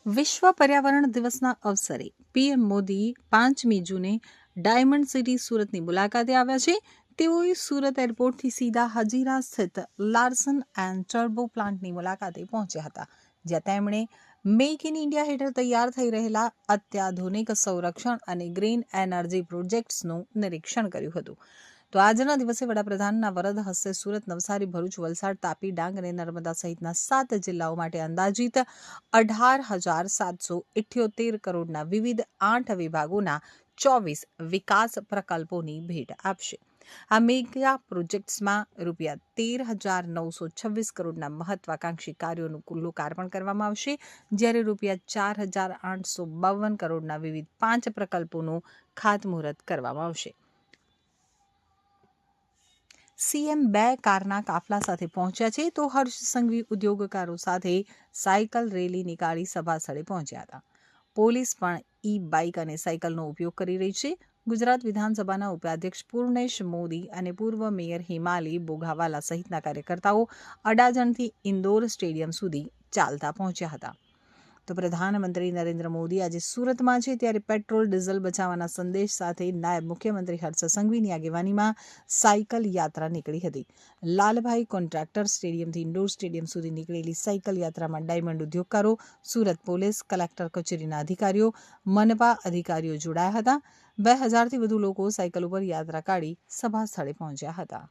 વિશ્વ પર્યાવરણ દિવસના અવસરે પીએમ મોદી 5મી જૂને ડાયમંડ સિટી સુરતની મુલાકાતે આવ્યા છે. તેઓએ સુરત એરપોર્ટથી સીધા હજીરા સ્થિત લાર્સન એન્ડ ટર્બો પ્લાન્ટની મુલાકાતે પહોંચ્યા હતા, જ્યાં તેમણે મેક ઇન ઇન્ડિયા હેઠળ તૈયાર થઈ રહેલા અત્યાધુનિક સંરક્ષણ અને ગ્રીન એનર્જી પ્રોજેક્ટ્સનું નિરીક્ષણ કર્યું હતું. તો આજના દિવસે વડાપ્રધાનના વરદ હસ્તે સુરત, નવસારી, ભરૂચ, વલસાડ, તાપી, ડાંગ અને નર્મદા સહિતના 7 જિલ્લાઓ માટે અંદાજિત 18,778 કરોડના વિવિધ 8 વિભાગોના 24 વિકાસ પ્રકલ્પોની ભેટ આપશે. આ મેગા પ્રોજેક્ટ્સમાં ₹13,926 કરોડના મહત્વાકાંક્ષી કાર્યોનું લોકાર્પણ કરવામાં આવશે, જ્યારે ₹4,852 કરોડના વિવિધ 5 પ્રકલ્પોનું ખાતમુહૂર્ત કરવામાં આવશે. સીએમ 2 કારના કાફલા સાથે પહોંચ્યા છે, તો હર્ષ સંઘવી ઉદ્યોગકારો સાથે સાયકલ રેલી નીકાળી સભા સ્થળે પહોંચ્યા હતા. પોલીસ પણ ઈ બાઇક અને સાયકલનો ઉપયોગ કરી રહી છે. ગુજરાત વિધાનસભાના ઉપાધ્યક્ષ પૂર્ણેશ મોદી અને પૂર્વ મેયર હિમાલી બોઘાવાલા સહિતના કાર્યકર્તાઓ અડાજણથી ઇન્દોર સ્ટેડિયમ સુધી ચાલતા પહોંચ્યા હતા. તો પ્રધાનમંત્રી નરેન્દ્ર મોદી આજે સુરતમાં છે, ત્યારે પેટ્રોલ ડીઝલ બચાવવાના સંદેશ સાથે નાયબ મુખ્યમંત્રી હર્ષ સંઘવીની આગેવાનીમાં સાયકલ યાત્રા નીકળી હતી. લાલભાઈ કોન્ટ્રાક્ટર સ્ટેડિયમથી ઇન્ડોર સ્ટેડિયમ સુધી નીકળેલી સાયકલ યાત્રામાં ડાયમંડ ઉદ્યોગકારો, સુરત પોલીસ, કલેક્ટર કચેરીના અધિકારીઓ, મનપા અધિકારીઓ જોડાયા હતા. 2000થી વધુ લોકો સાયકલ ઉપર યાત્રા કાઢી સભા સ્થળે પહોંચ્યા હતા.